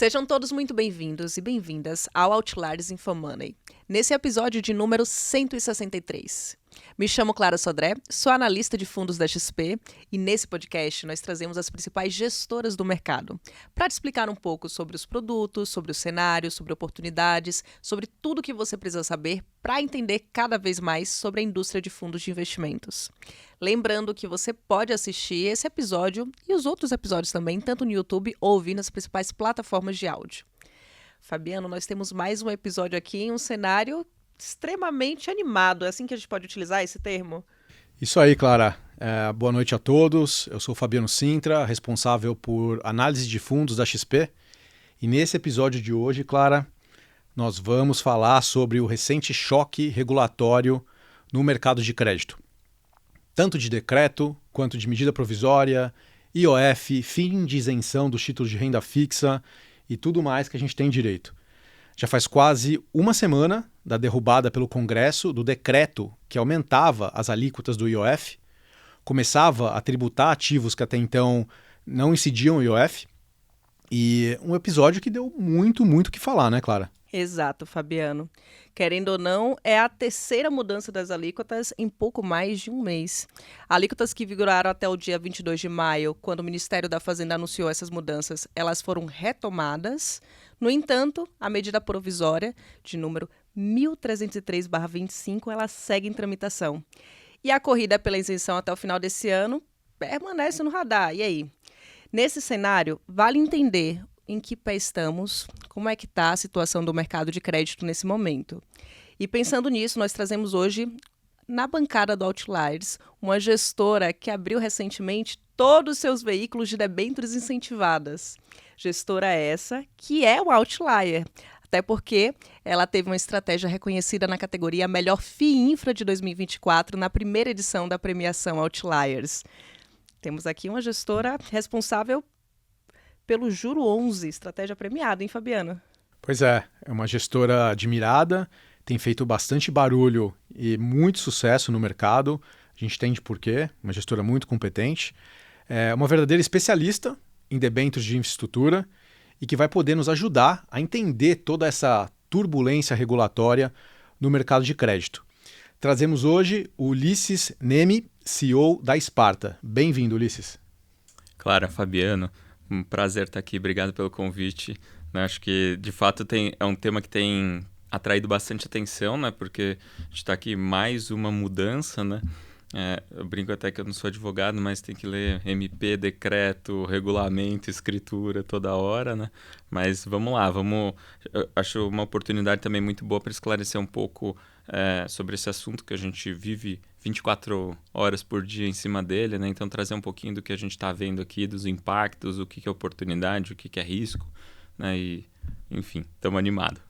Sejam todos muito bem-vindos e bem-vindas ao Outliers InfoMoney, nesse episódio de número 163. Me chamo Clara Sodré, sou analista de fundos da XP e nesse podcast nós trazemos as principais gestoras do mercado para te explicar um pouco sobre os produtos, sobre o cenário, sobre oportunidades, sobre tudo que você precisa saber para entender cada vez mais sobre a indústria de fundos de investimentos. Lembrando que você pode assistir esse episódio e os outros episódios também, tanto no YouTube ou ouvir nas principais plataformas de áudio. Fabiano, nós temos mais um episódio aqui em um cenário extremamente animado. É assim que a gente pode utilizar esse termo? Isso aí, Clara. Boa noite a todos. Eu sou o Fabiano Sintra, responsável por análise de fundos da XP. E nesse episódio de hoje, Clara, nós vamos falar sobre o recente choque regulatório no mercado de crédito. Tanto de decreto quanto de medida provisória, IOF, fim de isenção dos títulos de renda fixa e tudo mais que a gente tem direito. Já faz quase uma semana da derrubada pelo Congresso do decreto que aumentava as alíquotas do IOF, começava a tributar ativos que até então não incidiam o IOF, e um episódio que deu muito o que falar, né, Clara? Exato, Fabiano. Querendo ou não, é a terceira mudança das alíquotas em pouco mais de um mês. Alíquotas que vigoraram até o dia 22 de maio, quando o Ministério da Fazenda anunciou essas mudanças, elas foram retomadas. No entanto, a medida provisória, de número 1303/25, ela segue em tramitação. E a corrida pela isenção até o final desse ano permanece no radar. E aí? Nesse cenário, vale entender em que pé estamos, como é que está a situação do mercado de crédito nesse momento. E pensando nisso, nós trazemos hoje, na bancada do Outliers, uma gestora que abriu recentemente todos os seus veículos de debêntures incentivadas. Gestora essa que é o Outlier, até porque ela teve uma estratégia reconhecida na categoria Melhor FII Infra de 2024, na primeira edição da premiação Outliers. Temos aqui uma gestora responsável pelo Juro 11, estratégia premiada, hein, Fabiano? Pois é uma gestora admirada, tem feito bastante barulho e muito sucesso no mercado. A gente entende por quê, uma gestora muito competente. É uma verdadeira especialista em debêntures de infraestrutura e que vai poder nos ajudar a entender toda essa turbulência regulatória no mercado de crédito. Trazemos hoje o Ulisses Neme, CEO da Sparta. Bem-vindo, Ulisses. Clara, Fabiano, um prazer estar aqui, obrigado pelo convite. Acho que, de fato, é um tema que tem atraído bastante atenção, né? Porque a gente está aqui mais uma mudança, né? Eu brinco até que eu não sou advogado, mas tem que ler MP, decreto, regulamento, escritura toda hora, né? Mas vamos lá, eu acho uma oportunidade também muito boa para esclarecer um pouco sobre esse assunto que a gente vive 24 horas por dia em cima dele, né? Então trazer um pouquinho do que a gente está vendo aqui, dos impactos, o que é oportunidade, o que é risco, né? E, enfim, estamos animados.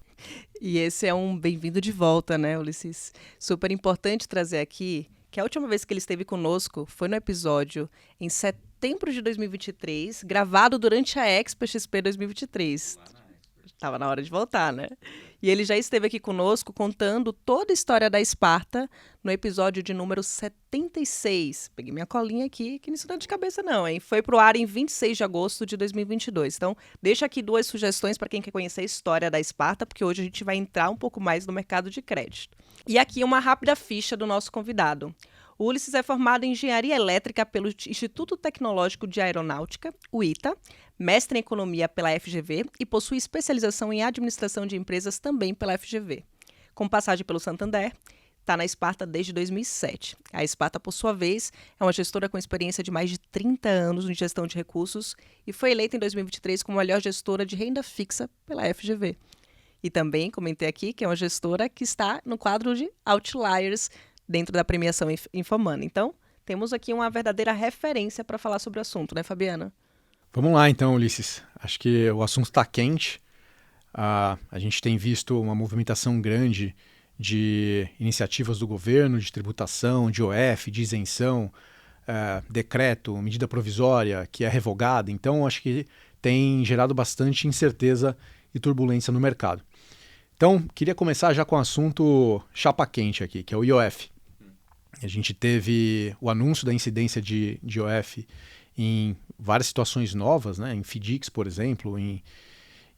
E esse é um bem-vindo de volta, né, Ulisses? Super importante trazer aqui que a última vez que ele esteve conosco foi no episódio em setembro de 2023, gravado durante a Expo XP 2023. Estava na hora de voltar, né? E ele já esteve aqui conosco contando toda a história da Sparta no episódio de número 76. Peguei minha colinha aqui, que não se dá de cabeça não, hein? Foi pro ar em 26 de agosto de 2022. Então, deixa aqui duas sugestões para quem quer conhecer a história da Sparta, porque hoje a gente vai entrar um pouco mais no mercado de crédito. E aqui uma rápida ficha do nosso convidado. O Ulisses é formado em Engenharia Elétrica pelo Instituto Tecnológico de Aeronáutica, o ITA, mestre em Economia pela FGV e possui especialização em Administração de Empresas também pela FGV. Com passagem pelo Santander, está na Sparta desde 2007. A Sparta, por sua vez, é uma gestora com experiência de mais de 30 anos em gestão de recursos e foi eleita em 2023 como a melhor gestora de renda fixa pela FGV. E também comentei aqui que é uma gestora que está no quadro de Outliers dentro da premiação InfoMoney. Então, temos aqui uma verdadeira referência para falar sobre o assunto, né, Fabiana? Vamos lá então, Ulisses. Acho que o assunto está quente. A gente tem visto uma movimentação grande de iniciativas do governo, de tributação, de IOF, de isenção, decreto, medida provisória que é revogada. Então, acho que tem gerado bastante incerteza e turbulência no mercado. Então, queria começar já com o assunto chapa quente aqui, que é o IOF. A gente teve o anúncio da incidência de IOF em várias situações novas, né? Em FDICs, por exemplo, em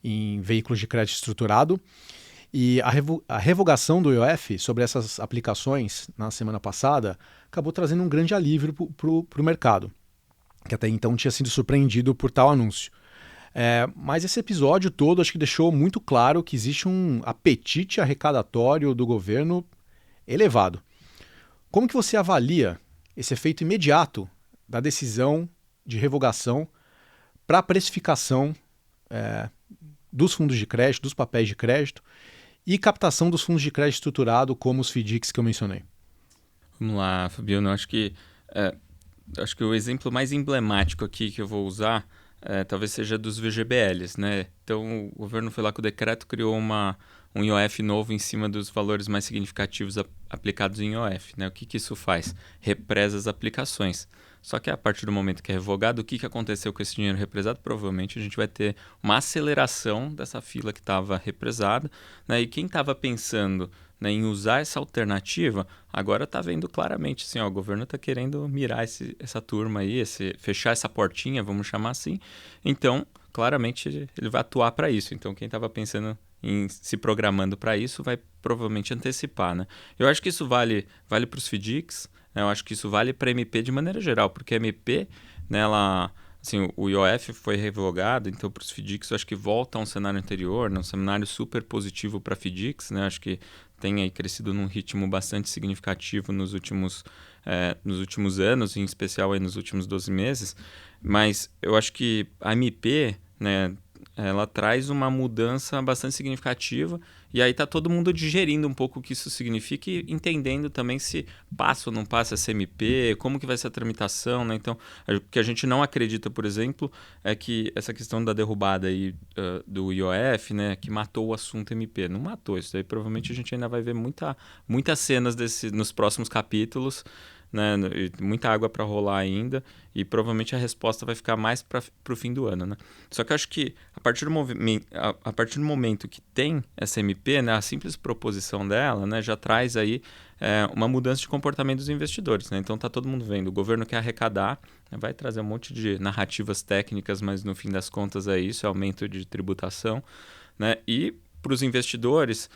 em veículos de crédito estruturado. E a revogação do IOF sobre essas aplicações na semana passada acabou trazendo um grande alívio para o mercado, que até então tinha sido surpreendido por tal anúncio. Mas esse episódio todo acho que deixou muito claro que existe um apetite arrecadatório do governo elevado. Como que você avalia esse efeito imediato da decisão de revogação para a precificação dos fundos de crédito, dos papéis de crédito e captação dos fundos de crédito estruturado, como os FDICs que eu mencionei? Vamos lá, Fabiano. Acho que o exemplo mais emblemático aqui que eu vou usar talvez seja dos VGBLs, né? Então, o governo foi lá com o decreto, criou um IOF novo em cima dos valores mais significativos aplicados em IOF, né? O que isso faz? Represa as aplicações. Só que a partir do momento que é revogado, o que aconteceu com esse dinheiro represado? Provavelmente a gente vai ter uma aceleração dessa fila que estava represada, né? E quem estava pensando, né, em usar essa alternativa, agora está vendo claramente assim, o governo está querendo mirar essa turma aí, fechar essa portinha, vamos chamar assim. Então, claramente ele vai atuar para isso. Então, quem estava pensando em se programando para isso vai provavelmente antecipar, né? Eu acho que isso vale para os FDICs, né? Eu acho que isso vale para a MP de maneira geral, porque a MP, né, assim, o IOF foi revogado, então para os FDICs eu acho que volta a um cenário anterior, né, um cenário super positivo para FDICs, né? Acho que tem aí crescido num ritmo bastante significativo nos últimos anos, em especial aí nos últimos 12 meses, mas eu acho que a MP, né, ela traz uma mudança bastante significativa e aí está todo mundo digerindo um pouco o que isso significa e entendendo também se passa ou não passa essa MP, como que vai ser a tramitação, né? Então, o que a gente não acredita, por exemplo, é que essa questão da derrubada aí, do IOF, né, que matou o assunto MP. Não matou, isso daí provavelmente a gente ainda vai ver muitas cenas nos próximos capítulos, né, muita água para rolar ainda e provavelmente a resposta vai ficar mais para o fim do ano, né? Só que eu acho que a partir do momento que tem essa MP, né, a simples proposição dela, né, já traz aí uma mudança de comportamento dos investidores, né? Então tá todo mundo vendo, o governo quer arrecadar, né, vai trazer um monte de narrativas técnicas, mas no fim das contas é isso, é aumento de tributação, né? E para os investidores,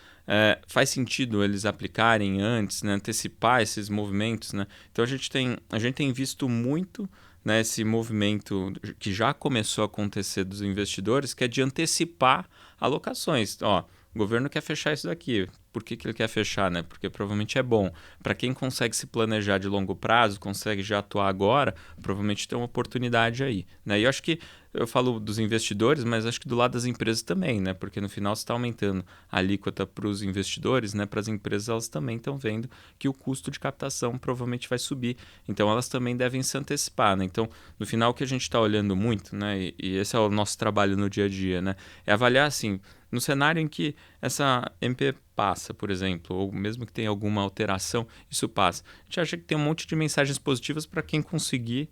faz sentido eles aplicarem antes, né, antecipar esses movimentos, né? Então a gente tem visto muito, né, esse movimento que já começou a acontecer dos investidores, que é de antecipar alocações. Ó, o governo quer fechar isso daqui. Por que ele quer fechar, né? Porque provavelmente é bom. Para quem consegue se planejar de longo prazo, consegue já atuar agora, provavelmente tem uma oportunidade aí, né? E eu acho que eu falo dos investidores, mas acho que do lado das empresas também, né? Porque no final você está aumentando a alíquota para os investidores, né? Para as empresas, elas também estão vendo que o custo de captação provavelmente vai subir. Então, elas também devem se antecipar, né? Então, no final, o que a gente está olhando muito, né? E esse é o nosso trabalho no dia a dia, né? É avaliar, assim, no cenário em que essa MP passa, por exemplo, ou mesmo que tenha alguma alteração, isso passa. A gente acha que tem um monte de mensagens positivas para quem conseguir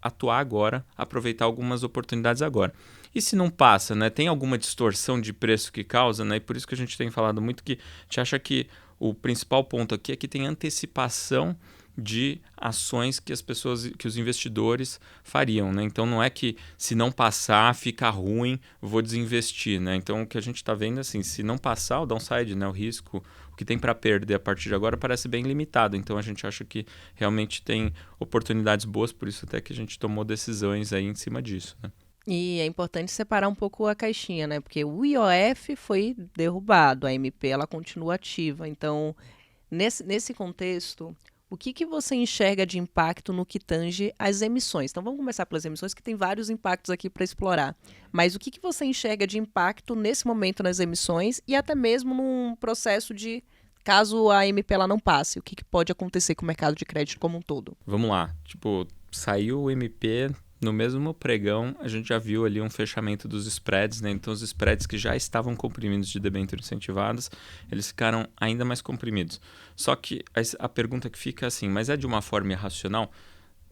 atuar agora, aproveitar algumas oportunidades agora. E se não passa, né, tem alguma distorção de preço que causa, né, e por isso que a gente tem falado muito que a gente acha que o principal ponto aqui é que tem antecipação de ações que os investidores fariam, né? Então não é que se não passar fica ruim, vou desinvestir, né? Então o que a gente está vendo assim, se não passar o downside, né, o risco, o que tem para perder a partir de agora parece bem limitado. Então a gente acha que realmente tem oportunidades boas, por isso até que a gente tomou decisões aí em cima disso, né? E é importante separar um pouco a caixinha, né? Porque o IOF foi derrubado, a MP ela continua ativa. Então, nesse contexto, o que você enxerga de impacto no que tange as emissões? Então, vamos começar pelas emissões, que tem vários impactos aqui para explorar. Mas o que você enxerga de impacto nesse momento nas emissões e até mesmo num processo de, caso a MP ela não passe, o que pode acontecer com o mercado de crédito como um todo? Vamos lá. Tipo, saiu o MP... No mesmo pregão, a gente já viu ali um fechamento dos spreads, né? Então, os spreads que já estavam comprimidos de debêntures incentivadas, eles ficaram ainda mais comprimidos. Só que a pergunta que fica é assim, mas é de uma forma irracional?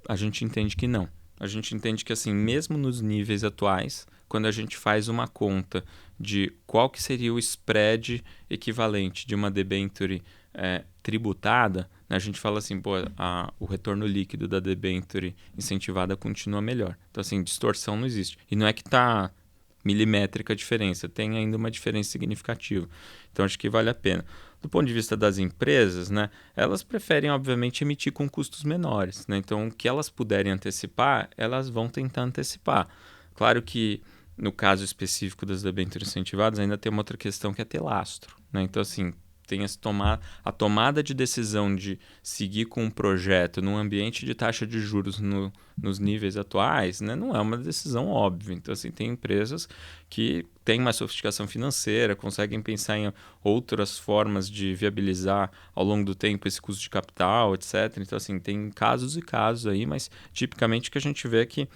A gente entende que não. A gente entende que, assim, mesmo nos níveis atuais, quando a gente faz uma conta de qual que seria o spread equivalente de uma debênture tributada, né, a gente fala assim, o retorno líquido da debênture incentivada continua melhor. Então, assim, distorção não existe. E não é que está milimétrica a diferença, tem ainda uma diferença significativa. Então, acho que vale a pena. Do ponto de vista das empresas, né, elas preferem, obviamente, emitir com custos menores, né? Então, o que elas puderem antecipar, elas vão tentar antecipar. Claro que, no caso específico das debêntures incentivadas, ainda tem uma outra questão que é ter lastro, né? Então, assim, tem a tomada de decisão de seguir com um projeto num ambiente de taxa de juros nos níveis atuais, né, não é uma decisão óbvia. Então, assim, tem empresas que têm mais sofisticação financeira, conseguem pensar em outras formas de viabilizar ao longo do tempo esse custo de capital, etc. Então, assim, tem casos e casos aí, mas tipicamente o que a gente vê é que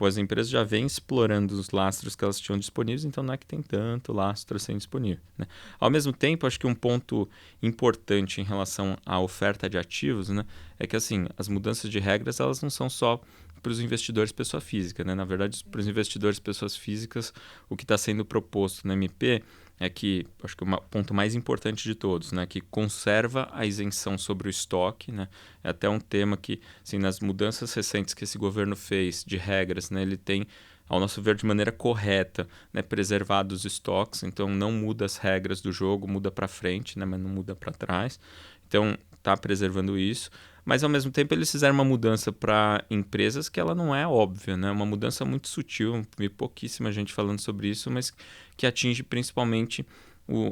as empresas já vêm explorando os lastros que elas tinham disponíveis, então não é que tem tanto lastro assim disponível, né? Ao mesmo tempo, acho que um ponto importante em relação à oferta de ativos, né, é que assim, as mudanças de regras elas não são só para os investidores pessoa física, né? Na verdade, para os investidores pessoas físicas, o que está sendo proposto na MP é que, acho que o ponto mais importante de todos, né, que conserva a isenção sobre o estoque, né? É até um tema que, assim, nas mudanças recentes que esse governo fez de regras, né, ele tem, ao nosso ver, de maneira correta, né, preservado os estoques, então não muda as regras do jogo, muda para frente, né, mas não muda para trás. Então, está preservando isso. Mas, ao mesmo tempo, eles fizeram uma mudança para empresas que ela não é óbvia, né? Uma mudança muito sutil, vi pouquíssima gente falando sobre isso, mas que atinge principalmente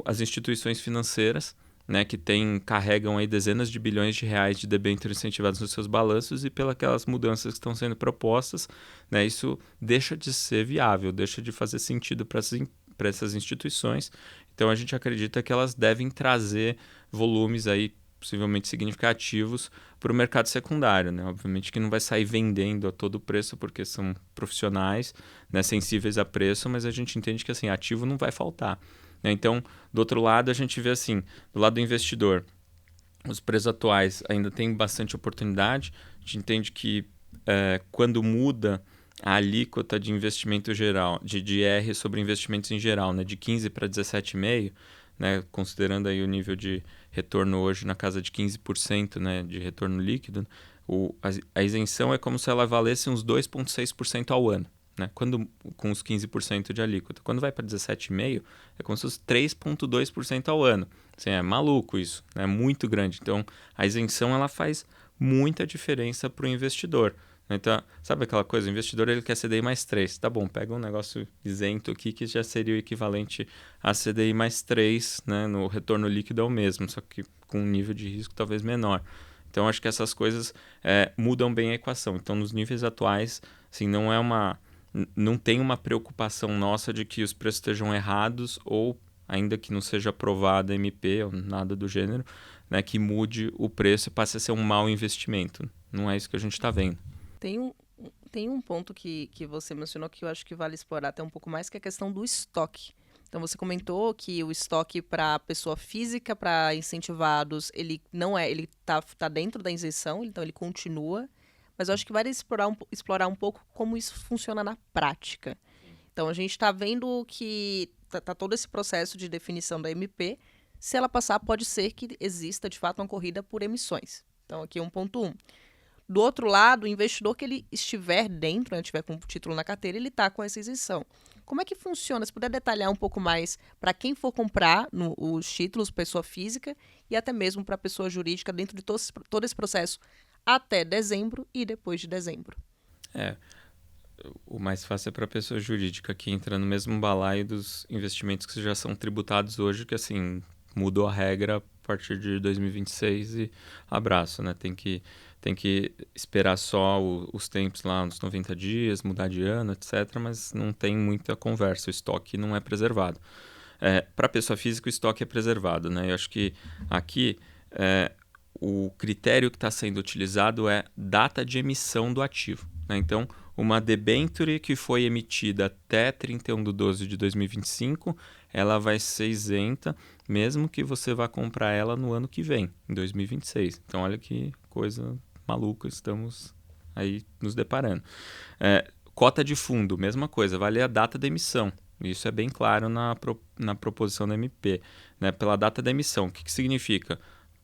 as instituições financeiras, né, que carregam aí dezenas de bilhões de reais de debêntures incentivados nos seus balanços e pelas mudanças que estão sendo propostas, né, isso deixa de ser viável, deixa de fazer sentido para essas instituições. Então, a gente acredita que elas devem trazer volumes aí possivelmente significativos para o mercado secundário, né? Obviamente que não vai sair vendendo a todo preço porque são profissionais, né, sensíveis a preço, mas a gente entende que assim, ativo não vai faltar, né? Então, do outro lado, a gente vê assim, do lado do investidor, os preços atuais ainda têm bastante oportunidade. A gente entende que quando muda a alíquota de investimento geral, de IR sobre investimentos em geral, né, de 15 para 17,5%, né, considerando aí o nível de retorno hoje na casa de 15%, né, de retorno líquido, a isenção é como se ela valesse uns 2,6% ao ano, né, com os 15% de alíquota. Quando vai para 17,5%, é como se fosse 3,2% ao ano. Assim, é maluco isso, é, né, muito grande. Então, a isenção ela faz muita diferença para o investidor. Então, sabe aquela coisa? O investidor ele quer CDI mais 3. Tá bom, pega um negócio isento aqui que já seria o equivalente a CDI mais 3, né? No retorno líquido é o mesmo, só que com um nível de risco talvez menor. Então, acho que essas coisas mudam bem a equação. Então, nos níveis atuais, assim, não tem uma preocupação nossa de que os preços estejam errados ou, ainda que não seja aprovada a MP ou nada do gênero, né, que mude o preço e passe a ser um mau investimento. Não é isso que a gente está vendo. Tem um ponto que você mencionou que eu acho que vale explorar até um pouco mais, que é a questão do estoque. Então, você comentou que o estoque para pessoa física, para incentivados, ele não é, ele tá dentro da isenção, então ele continua. Mas eu acho que vale explorar um pouco como isso funciona na prática. Então, a gente está vendo que tá todo esse processo de definição da MP. Se ela passar, pode ser que exista, de fato, uma corrida por emissões. Então, aqui é 1.1. Do outro lado, o investidor que ele estiver dentro, né, tiver com o título na carteira, ele está com essa isenção. Como é que funciona? Se puder detalhar um pouco mais para quem for comprar os títulos, pessoa física, e até mesmo para pessoa jurídica, dentro de todo esse processo, até dezembro e depois de dezembro. O mais fácil é para a pessoa jurídica, que entra no mesmo balaio dos investimentos que já são tributados hoje, que assim, mudou a regra a partir de 2026 e abraço, né? Tem que esperar só os tempos lá, uns 90 dias, mudar de ano, etc. Mas não tem muita conversa, o estoque não é preservado. Para a pessoa física, o estoque é preservado, né? Eu acho que aqui o critério que está sendo utilizado é data de emissão do ativo, né? Então, uma debênture que foi emitida até 31/12 de 2025, ela vai ser isenta, mesmo que você vá comprar ela no ano que vem, em 2026. Então, olha que coisa maluca estamos aí nos deparando. Cota de fundo, mesma coisa, vale a data da emissão. Isso é bem claro na proposição da MP, né? Pela data da emissão. O que significa?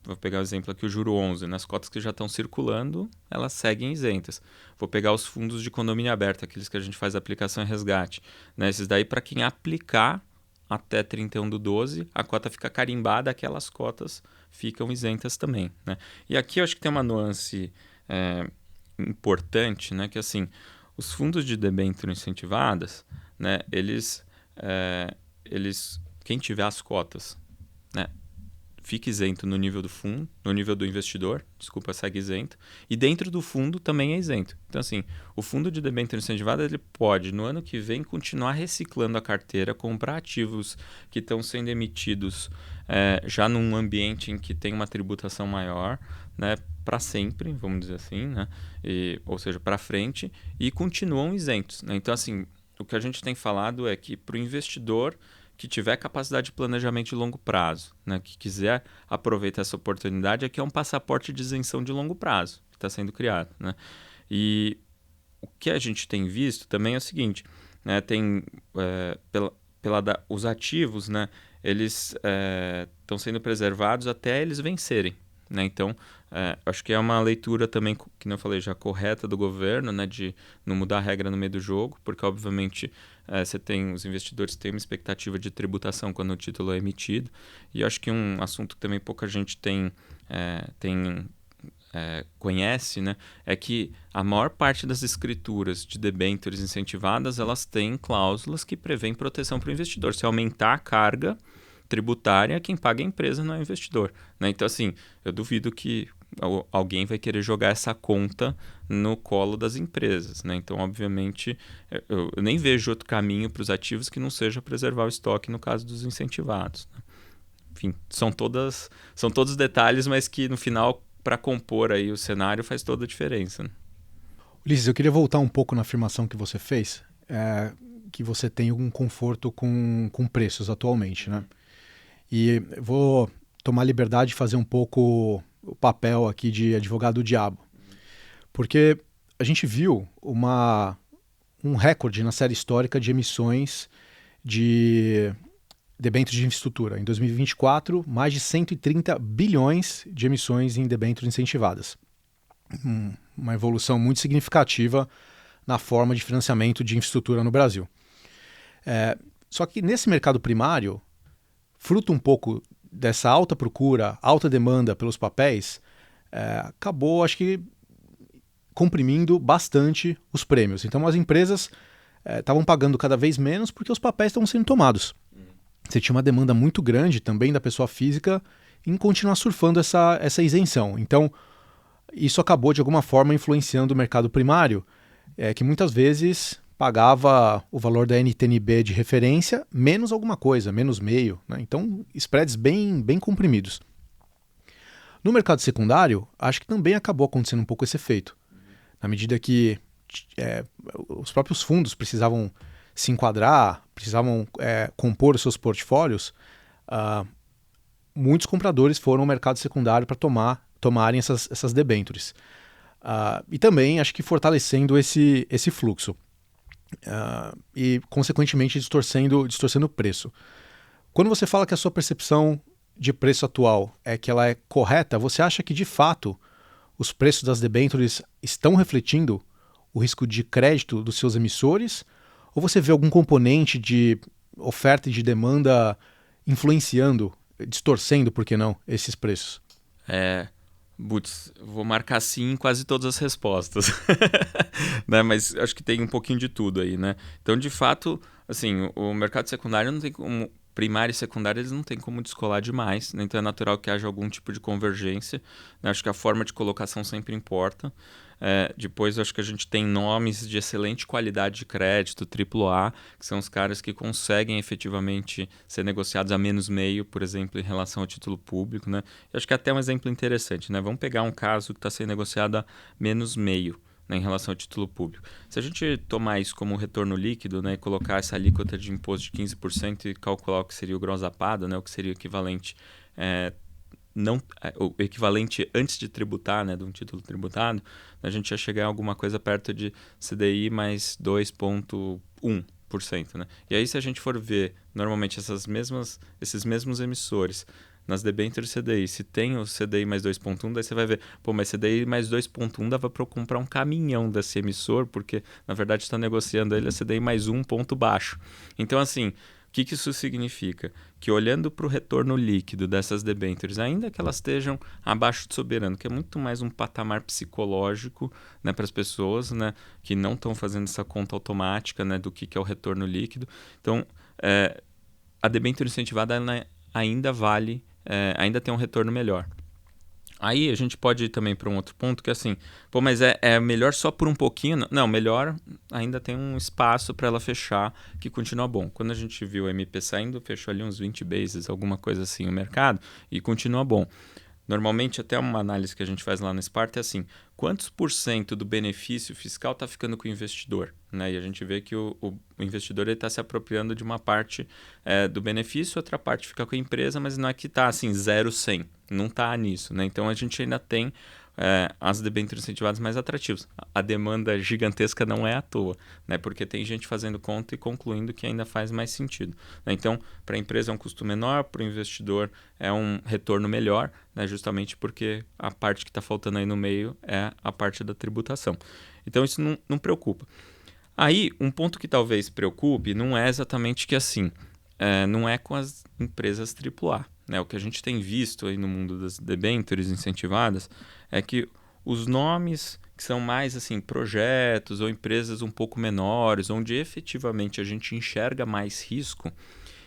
vou pegar o exemplo aqui, o juro 11, nas cotas que já estão circulando, elas seguem isentas. Vou pegar os fundos de condomínio aberto, aqueles que a gente faz aplicação e resgate, né? Esses daí, para quem aplicar até 31/12, a cota fica carimbada, aquelas cotas ficam isentas também, né? E aqui eu acho que tem uma nuance importante, né? Que assim, os fundos de debênture incentivadas, né? Eles, quem tiver as cotas, né? Fica isento no nível do fundo, no nível do investidor, segue isento, e dentro do fundo também é isento. Então, assim, o fundo de debênture incentivada, ele pode, no ano que vem, continuar reciclando a carteira, comprar ativos que estão sendo emitidos já num ambiente em que tem uma tributação maior, né, para sempre, vamos dizer assim, né, ou seja, para frente, e continuam isentos, né? Então, assim, o que a gente tem falado é que para o investidor que tiver capacidade de planejamento de longo prazo, né, que quiser aproveitar essa oportunidade, aqui é um passaporte de isenção de longo prazo que está sendo criado, né? E o que a gente tem visto também é o seguinte, né, tem os ativos, né, eles estão sendo preservados até eles vencerem, né? Então, acho que é uma leitura também, que eu falei, já correta do governo, né, de não mudar a regra no meio do jogo, porque obviamente os investidores têm uma expectativa de tributação quando o título é emitido, e acho que um assunto que também pouca gente conhece, né, é que a maior parte das escrituras de debêntures incentivadas, elas têm cláusulas que prevêem proteção para o investidor. Se aumentar a carga tributária, quem paga é a empresa, não é o investidor, né? Então, assim, eu duvido que alguém vai querer jogar essa conta no colo das empresas, né? Então, obviamente, eu nem vejo outro caminho para os ativos que não seja preservar o estoque no caso dos incentivados, né? Enfim, são todos detalhes, mas que no final, para compor aí o cenário, faz toda a diferença, né? Ulisses, eu queria voltar um pouco na afirmação que você fez, que você tem um conforto com preços atualmente, né? E vou tomar a liberdade de fazer um pouco o papel aqui de advogado do diabo. Porque a gente viu um recorde na série histórica de emissões de debêntures de infraestrutura. Em 2024, mais de 130 bilhões de emissões em debêntures incentivadas. Uma evolução muito significativa na forma de financiamento de infraestrutura no Brasil. Só que nesse mercado primário, fruto um pouco dessa alta procura, alta demanda pelos papéis, acabou, acho que, comprimindo bastante os prêmios. Então as empresas estavam pagando cada vez menos porque os papéis estavam sendo tomados. Você tinha uma demanda muito grande também da pessoa física em continuar surfando essa isenção. Então isso acabou de alguma forma influenciando o mercado primário, que muitas vezes pagava o valor da NTNB de referência menos alguma coisa, menos meio, né? Então, spreads bem, bem comprimidos. No mercado secundário, acho que também acabou acontecendo um pouco esse efeito. Na medida que os próprios fundos precisavam se enquadrar, precisavam compor os seus portfólios, muitos compradores foram ao mercado secundário para tomarem essas debêntures. E também, acho que fortalecendo esse fluxo. E, consequentemente, distorcendo o preço. Quando você fala que a sua percepção de preço atual é que ela é correta, você acha que, de fato, os preços das debêntures estão refletindo o risco de crédito dos seus emissores? Ou você vê algum componente de oferta e de demanda influenciando, distorcendo, por que não, esses preços? Vou marcar sim em quase todas as respostas. Né? Mas acho que tem um pouquinho de tudo aí, né? Então, de fato, assim, o mercado secundário não tem como... Primário e secundário, eles não têm como descolar demais, né? Então é natural que haja algum tipo de convergência, né? Acho que a forma de colocação sempre importa. Depois, acho que a gente tem nomes de excelente qualidade de crédito, AAA, que são os caras que conseguem efetivamente ser negociados a menos meio, por exemplo, em relação ao título público, né? Eu acho que é até um exemplo interessante, né? Vamos pegar um caso que está sendo negociado a menos meio, né, em relação ao título público. Se a gente tomar isso como retorno líquido, né, e colocar essa alíquota de imposto de 15% e calcular o que seria o grossapado, né, o que seria o equivalente, o equivalente antes de tributar, né, de um título tributado, a gente ia chegar a alguma coisa perto de CDI mais 2,1%. Né? E aí, se a gente for ver, normalmente, esses mesmos emissores nas debêntures CDI, se tem o CDI mais 2,1, daí você vai ver, pô, mas CDI mais 2,1 dava para eu comprar um caminhão desse emissor, porque na verdade está negociando ele a CDI mais 1 ponto baixo. Então, assim, o que isso significa? Que olhando para o retorno líquido dessas debêntures, ainda que elas estejam abaixo do soberano, que é muito mais um patamar psicológico, né, para as pessoas, né, que não estão fazendo essa conta automática, né, do que é o retorno líquido. Então, a debênture incentivada ela ainda vale, ainda tem um retorno melhor. Aí a gente pode ir também para um outro ponto que é assim, pô, mas é melhor só por um pouquinho? Não, melhor ainda tem um espaço para ela fechar que continua bom. Quando a gente viu o MP saindo, fechou ali uns 20 bases, alguma coisa assim, o mercado, e continua bom. Normalmente, até uma análise que a gente faz lá no Sparta é assim, quantos % do benefício fiscal está ficando com o investidor? Né? E a gente vê que o investidor está se apropriando de uma parte do benefício, outra parte fica com a empresa, mas não é que está assim 0-100, não está nisso. Né? Então, a gente ainda tem as debêntures incentivadas mais atrativas. A demanda gigantesca não é à toa, né? Porque tem gente fazendo conta e concluindo que ainda faz mais sentido. Né? Então, para a empresa é um custo menor, para o investidor é um retorno melhor, né? Justamente porque a parte que está faltando aí no meio é a parte da tributação. Então, isso não preocupa. Aí, um ponto que talvez preocupe não é exatamente que assim, não é com as empresas AAA. Né? O que a gente tem visto aí no mundo das debêntures incentivadas é que os nomes que são mais assim projetos ou empresas um pouco menores, onde efetivamente a gente enxerga mais risco,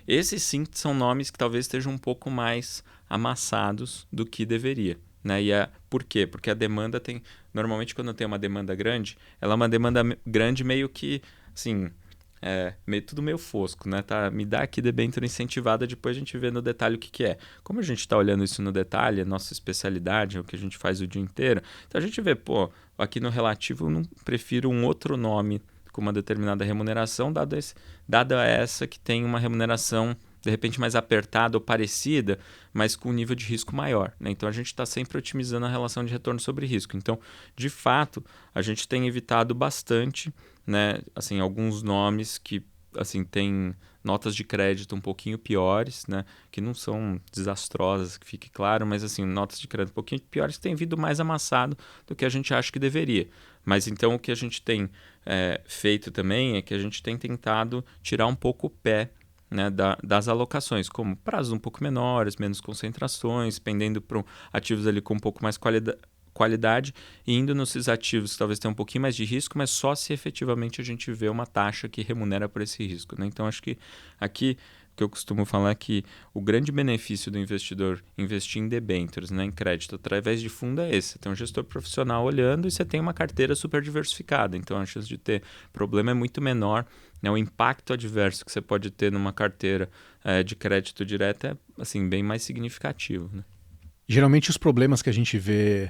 esses sim são nomes que talvez estejam um pouco mais amassados do que deveria. Né? Por quê? Porque a demanda tem... Normalmente quando tem uma demanda grande, ela é uma demanda grande meio que assim... tudo meio fosco, né? Tá, me dá aqui debênture incentivada, depois a gente vê no detalhe o que é. Como a gente está olhando isso no detalhe, a nossa especialidade, é o que a gente faz o dia inteiro, então a gente vê, pô, aqui no relativo eu não prefiro um outro nome com uma determinada remuneração, dada essa que tem uma remuneração de repente mais apertada ou parecida, mas com um nível de risco maior. Né? Então a gente está sempre otimizando a relação de retorno sobre risco. Então, de fato, a gente tem evitado bastante, né, assim, alguns nomes que assim, têm notas de crédito um pouquinho piores, né, que não são desastrosas, que fique claro, mas assim, notas de crédito um pouquinho piores que têm vindo mais amassado do que a gente acha que deveria. Mas então o que a gente tem feito também é que a gente tem tentado tirar um pouco o pé, né, das alocações, como prazos um pouco menores, menos concentrações, pendendo para ativos ali com um pouco mais qualidade e indo nesses ativos que talvez tenham um pouquinho mais de risco, mas só se efetivamente a gente vê uma taxa que remunera por esse risco. Né? Então, acho que aqui o que eu costumo falar é que o grande benefício do investidor investir em debêntures, né, em crédito, através de fundo é esse. Você tem um gestor profissional olhando e você tem uma carteira super diversificada. Então, a chance de ter problema é muito menor. Né? O impacto adverso que você pode ter numa carteira de crédito direto é assim, bem mais significativo. Né? Geralmente os problemas que a gente vê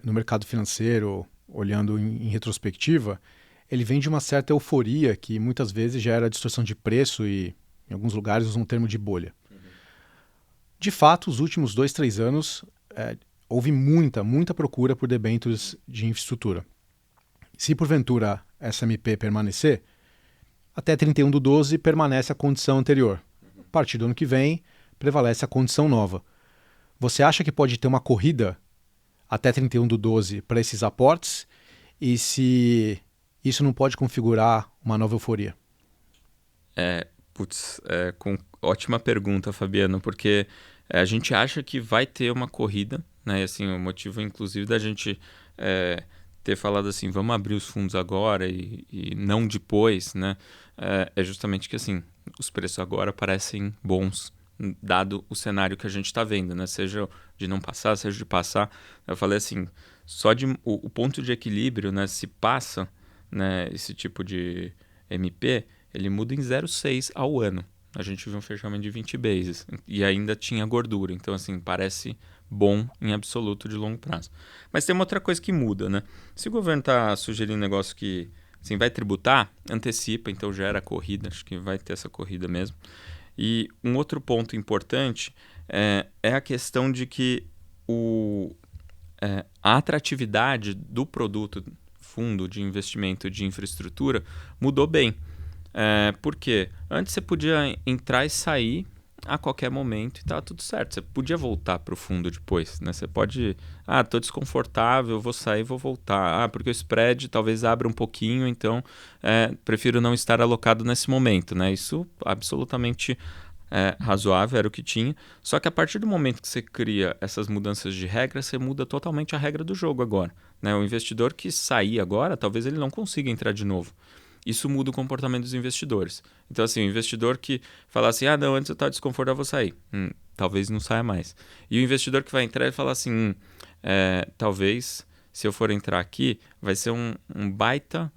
no mercado financeiro, olhando em retrospectiva, ele vem de uma certa euforia que muitas vezes gera distorção de preço e em alguns lugares usam um termo de bolha. De fato, os últimos 2-3 anos houve muita procura por debêntures de infraestrutura. Se porventura essa MP permanecer, até 31/12 permanece a condição anterior. A partir do ano que vem, prevalece a condição nova. Você acha que pode ter uma corrida até 31/12 para esses aportes? E se isso não pode configurar uma nova euforia? Ótima pergunta, Fabiano, porque a gente acha que vai ter uma corrida, né? Assim, o motivo, inclusive, da gente ter falado assim, vamos abrir os fundos agora e não depois, né? É justamente que assim, os preços agora parecem bons, dado o cenário que a gente está vendo, né? Seja de não passar, seja de passar. Eu falei assim, só o ponto de equilíbrio, né? Se passa, né, esse tipo de MP, ele muda em 0,6 ao ano. A gente viu um fechamento de 20 bases e ainda tinha gordura. Então, assim, parece bom em absoluto de longo prazo. Mas tem uma outra coisa que muda, né? Se o governo está sugerindo um negócio que assim, vai tributar, antecipa, então gera corrida. Acho que vai ter essa corrida mesmo. E um outro ponto importante é a questão de que a atratividade do produto fundo de investimento de infraestrutura mudou bem. Por quê? Antes você podia entrar e sair a qualquer momento e tá tudo certo. Você podia voltar para o fundo depois, né? Você pode, tô desconfortável, vou sair, vou voltar. Porque o spread talvez abra um pouquinho, então prefiro não estar alocado nesse momento, né? Isso absolutamente razoável, era o que tinha. Só que a partir do momento que você cria essas mudanças de regra, você muda totalmente a regra do jogo agora, né? O investidor que sair agora, talvez ele não consiga entrar de novo. Isso muda o comportamento dos investidores. Então, assim, o investidor que fala assim, não, antes eu estava desconfortável, eu vou sair. Talvez não saia mais. E o investidor que vai entrar, ele fala assim, talvez, se eu for entrar aqui, vai ser um baita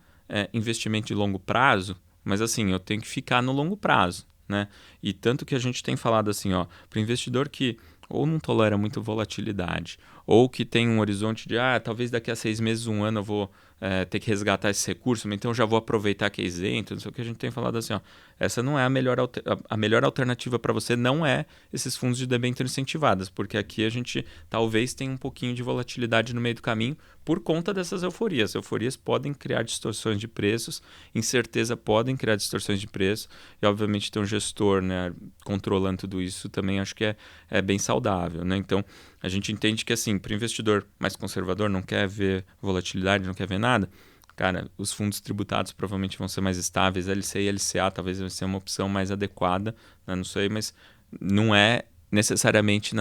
investimento de longo prazo, mas assim, eu tenho que ficar no longo prazo, né? E tanto que a gente tem falado assim, para o investidor que ou não tolera muito volatilidade, ou que tem um horizonte de, talvez daqui a 6 meses, 1 ano eu vou ter que resgatar esse recurso, mas então já vou aproveitar que é isento, não sei o que a gente tem falado assim, essa não é a melhor alternativa para você, não é esses fundos de debênture incentivadas, porque aqui a gente talvez tenha um pouquinho de volatilidade no meio do caminho por conta dessas euforias. Euforias podem criar distorções de preços, incerteza podem criar distorções de preço, e obviamente ter um gestor, né, controlando tudo isso também acho que é bem saudável, né? Então a gente entende que assim, para o investidor mais conservador, não quer ver volatilidade, não quer ver nada, cara, os fundos tributados provavelmente vão ser mais estáveis, LCI e LCA talvez vai ser uma opção mais adequada, né? Não sei, mas não é necessariamente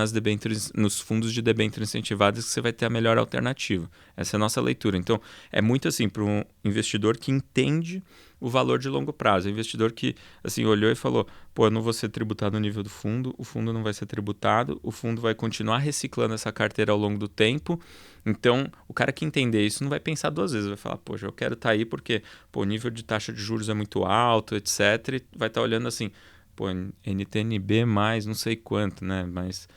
nos fundos de debênture incentivadas que você vai ter a melhor alternativa. Essa é a nossa leitura. Então, é muito assim, para um investidor que entende o valor de longo prazo. O investidor que assim, olhou e falou, eu não vou ser tributado no nível do fundo, o fundo não vai ser tributado, o fundo vai continuar reciclando essa carteira ao longo do tempo. Então, o cara que entender isso não vai pensar 2 vezes, vai falar, poxa, eu quero estar aí porque o nível de taxa de juros é muito alto, etc. E vai estar olhando assim, NTNB mais não sei quanto, né? Mas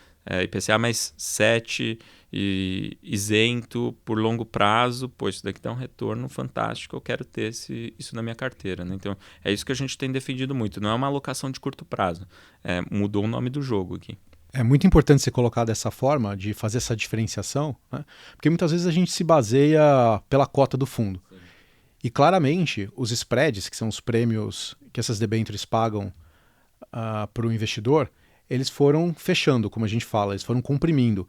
IPCA mais 7 e isento por longo prazo, isso daqui dá um retorno fantástico, eu quero ter isso na minha carteira, né? Então, é isso que a gente tem defendido muito, não é uma alocação de curto prazo, mudou o nome do jogo aqui. É muito importante você colocar dessa forma, de fazer essa diferenciação, né? Porque muitas vezes a gente se baseia pela cota do fundo. Sim. E claramente, os spreads, que são os prêmios que essas debêntures pagam para o investidor, eles foram fechando, como a gente fala, eles foram comprimindo.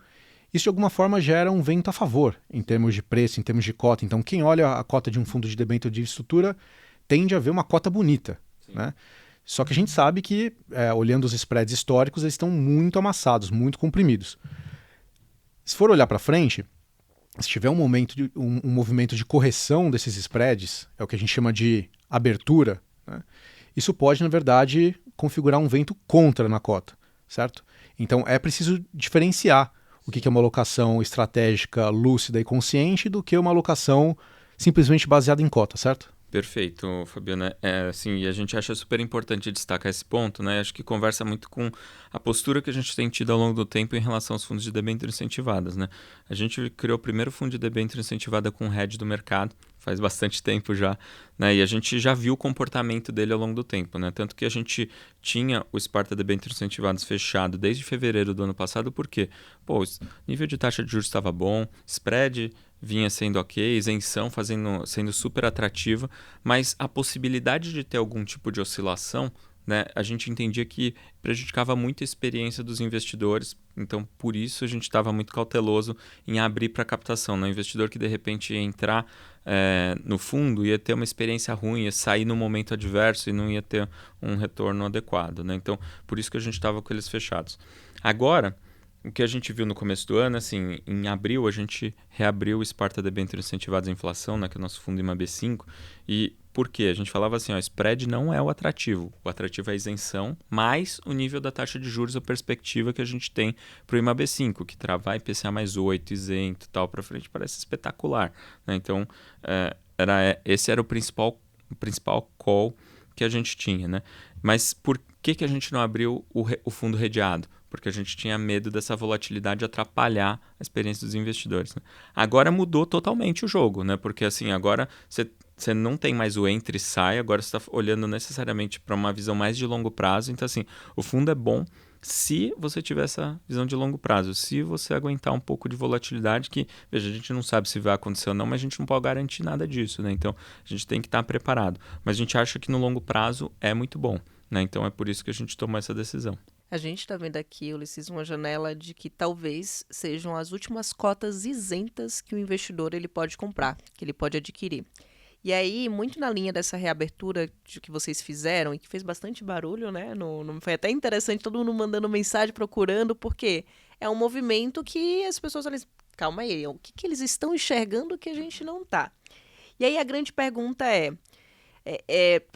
Isso de alguma forma gera um vento a favor em termos de preço, em termos de cota. Então quem olha a cota de um fundo de debênture de estrutura tende a ver uma cota bonita, né? Só que a gente sabe que, olhando os spreads históricos, eles estão muito amassados, muito comprimidos. Se for olhar para frente, se tiver um movimento de correção desses spreads, é o que a gente chama de abertura, né? Isso pode, na verdade, configurar um vento contra na cota, certo? Então é preciso diferenciar o que é uma alocação estratégica, lúcida e consciente do que uma alocação simplesmente baseada em cota, certo? Perfeito, Fabiano. Assim, e a gente acha super importante destacar esse ponto, né? Acho que conversa muito com a postura que a gente tem tido ao longo do tempo em relação aos fundos de debênture incentivadas, né? A gente criou o primeiro fundo de debênture incentivada com o hedge do mercado, faz bastante tempo já, né? E a gente já viu o comportamento dele ao longo do tempo, né? Tanto que a gente tinha o Sparta Debêntures Incentivados fechado desde fevereiro do ano passado, porque o nível de taxa de juros estava bom, spread vinha sendo ok, isenção sendo super atrativa, mas a possibilidade de ter algum tipo de oscilação, né, a gente entendia que prejudicava muito a experiência dos investidores, então por isso a gente estava muito cauteloso em abrir para captação, né? O investidor que de repente ia entrar no fundo ia ter uma experiência ruim, ia sair no momento adverso e não ia ter um retorno adequado, né? Então por isso que a gente estava com eles fechados. Agora, o que a gente viu no começo do ano, assim, em abril a gente reabriu o Sparta Debêntures Incentivados à Inflação, né, que é o nosso fundo IMAB5, e por quê? A gente falava assim, spread não é o atrativo é a isenção, mais o nível da taxa de juros, a perspectiva que a gente tem para o IMAB5, que travar IPCA mais 8, isento e tal para frente, parece espetacular, né? Então, esse era o principal call que a gente tinha, né? Mas por que a gente não abriu o fundo redeado? Porque a gente tinha medo dessa volatilidade atrapalhar a experiência dos investidores, né? Agora mudou totalmente o jogo, né? Porque assim, agora você não tem mais o entra e sai, agora você está olhando necessariamente para uma visão mais de longo prazo. Então assim, o fundo é bom se você tiver essa visão de longo prazo, se você aguentar um pouco de volatilidade, que, veja, a gente não sabe se vai acontecer ou não, mas a gente não pode garantir nada disso, né? Então a gente tem que estar preparado. Mas a gente acha que no longo prazo é muito bom, né? Então é por isso que a gente tomou essa decisão. A gente está vendo aqui, Ulisses, uma janela de que talvez sejam as últimas cotas isentas que o investidor ele pode comprar, que ele pode adquirir. E aí, muito na linha dessa reabertura que vocês fizeram, e que fez bastante barulho, né? Foi até interessante, todo mundo mandando mensagem, procurando, porque é um movimento que as pessoas olham, calma aí, o que eles estão enxergando que a gente não está? E aí a grande pergunta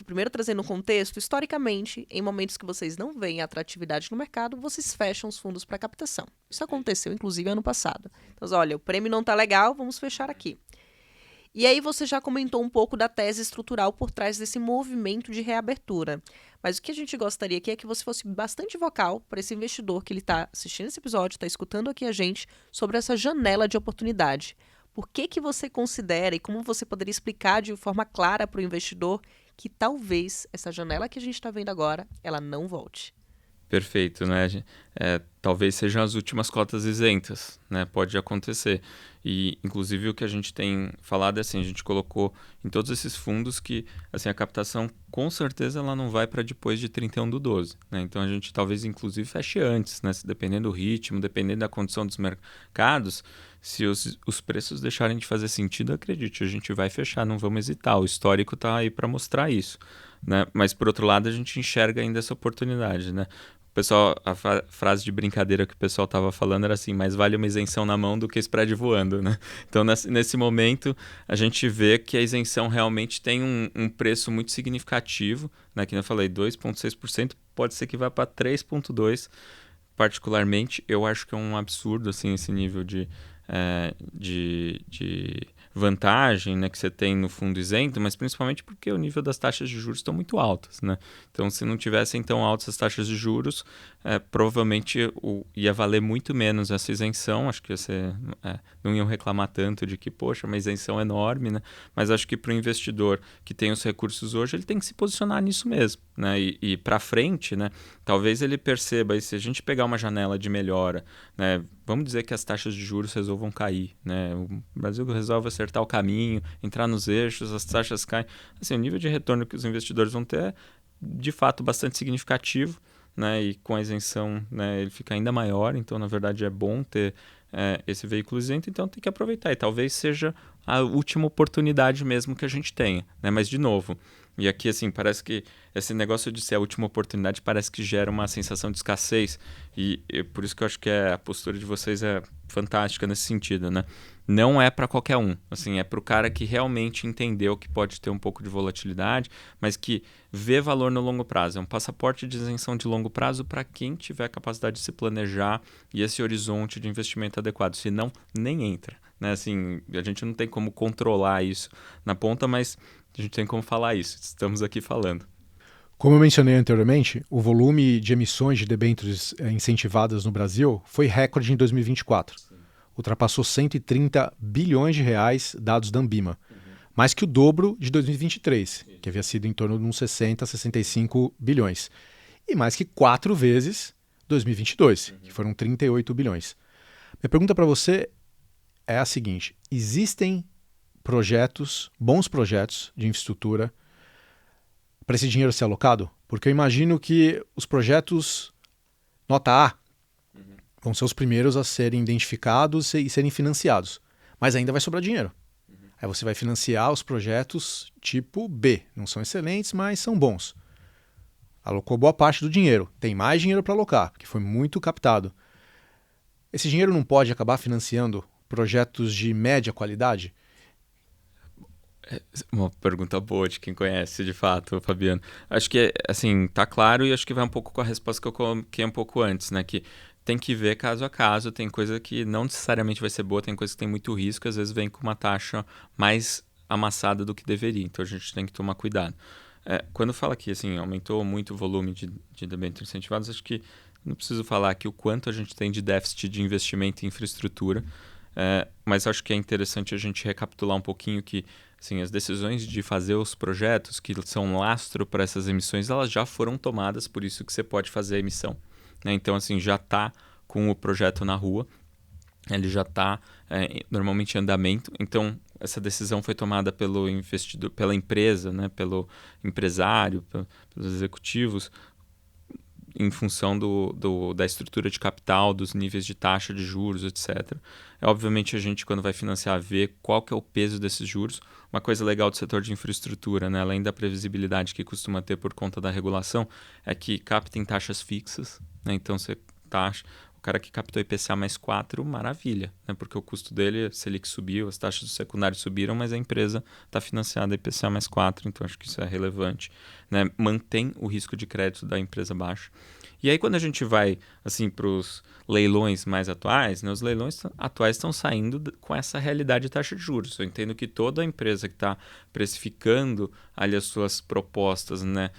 primeiro trazendo um contexto, historicamente, em momentos que vocês não veem atratividade no mercado, vocês fecham os fundos para captação. Isso aconteceu, inclusive, ano passado. Então, olha, o prêmio não está legal, vamos fechar aqui. E aí você já comentou um pouco da tese estrutural por trás desse movimento de reabertura. Mas o que a gente gostaria aqui é que você fosse bastante vocal para esse investidor que ele está assistindo esse episódio, está escutando aqui a gente, sobre essa janela de oportunidade. Por que você considera e como você poderia explicar de forma clara para o investidor que talvez essa janela que a gente está vendo agora, ela não volte? Perfeito, né? Talvez sejam as últimas cotas isentas, né? Pode acontecer. E, inclusive, o que a gente tem falado é assim, a gente colocou em todos esses fundos que assim, a captação, com certeza, ela não vai para depois de 31/12, né? Então, a gente talvez, inclusive, feche antes, né? Dependendo do ritmo, dependendo da condição dos mercados, se os preços deixarem de fazer sentido, acredite, a gente vai fechar, não vamos hesitar. O histórico está aí para mostrar isso, né? Mas, por outro lado, a gente enxerga ainda essa oportunidade, né? O pessoal, a frase de brincadeira que o pessoal estava falando era assim, mais vale uma isenção na mão do que spread voando, né? Então, nesse momento, a gente vê que a isenção realmente tem um preço muito significativo, né? Que eu falei, 2,6%, pode ser que vá para 3,2%. Particularmente, eu acho que é um absurdo assim, esse nível de vantagem, né, que você tem no fundo isento, mas principalmente porque o nível das taxas de juros estão muito altas, né? Então, se não tivessem tão altas as taxas de juros, provavelmente ia valer muito menos essa isenção. Acho que você não iam reclamar tanto de que, poxa, uma isenção enorme, né? Mas acho que para o investidor que tem os recursos hoje, ele tem que se posicionar nisso mesmo, né? E para frente, né? Talvez ele perceba, e se a gente pegar uma janela de melhora, né? Vamos dizer que as taxas de juros resolvam cair, né? O Brasil resolve acertar o caminho, entrar nos eixos, as taxas caem. Assim, o nível de retorno que os investidores vão ter é, de fato, bastante significativo, né? E com a isenção, né, ele fica ainda maior. Então, na verdade, é bom ter esse veículo isento. Então, tem que aproveitar. E talvez seja a última oportunidade mesmo que a gente tenha, né? Mas, de novo, e aqui, assim, parece que esse negócio de ser a última oportunidade parece que gera uma sensação de escassez. E por isso que eu acho que a postura de vocês é fantástica nesse sentido, né? Não é para qualquer um. Assim, é para o cara que realmente entendeu que pode ter um pouco de volatilidade, mas que vê valor no longo prazo. É um passaporte de isenção de longo prazo para quem tiver a capacidade de se planejar e esse horizonte de investimento adequado. Senão, nem entra, né? Assim, a gente não tem como controlar isso na ponta, mas a gente tem como falar isso. Estamos aqui falando. Como eu mencionei anteriormente, o volume de emissões de debêntures incentivadas no Brasil foi recorde em 2024. Sim. Ultrapassou 130 bilhões de reais, dados da Anbima. Mais que o dobro de 2023, que havia sido em torno de uns 60, 65 bilhões. E mais que 4 vezes 2022, que foram 38 bilhões. Minha pergunta para você é a seguinte: existem bons projetos de infraestrutura para esse dinheiro ser alocado? Porque eu imagino que os projetos nota A vão ser os primeiros a serem identificados e serem financiados. Mas ainda vai sobrar dinheiro. Aí você vai financiar os projetos tipo B. Não são excelentes, mas são bons. Alocou boa parte do dinheiro. Tem mais dinheiro para alocar, porque foi muito captado. Esse dinheiro não pode acabar financiando projetos de média qualidade? Uma pergunta boa de quem conhece, de fato, Fabiano. Acho que, assim, tá claro, e acho que vai um pouco com a resposta que eu coloquei um pouco antes, né? Que tem que ver caso a caso, tem coisa que não necessariamente vai ser boa, tem coisa que tem muito risco, às vezes vem com uma taxa mais amassada do que deveria, então a gente tem que tomar cuidado. Quando fala que, assim, aumentou muito o volume de debêntures incentivados, acho que não preciso falar aqui o quanto a gente tem de déficit de investimento em infraestrutura, mas acho que é interessante a gente recapitular um pouquinho que, assim, as decisões de fazer os projetos que são lastro para essas emissões, elas já foram tomadas, por isso que você pode fazer a emissão, né? Então, assim, já está com o projeto na rua, ele já está normalmente em andamento. Então, essa decisão foi tomada pelo investidor, pela empresa, né? Pelo empresário, pelos executivos, em função da estrutura de capital, dos níveis de taxa de juros, etc. Obviamente, a gente, quando vai financiar, vê qual que é o peso desses juros. Uma coisa legal do setor de infraestrutura, né, além da previsibilidade que costuma ter por conta da regulação, é que capta em taxas fixas. Né? Então, você taxa... O cara que captou IPCA mais 4, maravilha, né? Porque o custo dele, Selic subiu, as taxas do secundário subiram, mas a empresa está financiada IPCA mais 4, então acho que isso é relevante. Né? Mantém o risco de crédito da empresa baixo. E aí, quando a gente vai assim, para os leilões mais atuais, né? Os leilões atuais estão saindo com essa realidade de taxa de juros. Eu entendo que toda empresa que está precificando ali as suas propostas, né,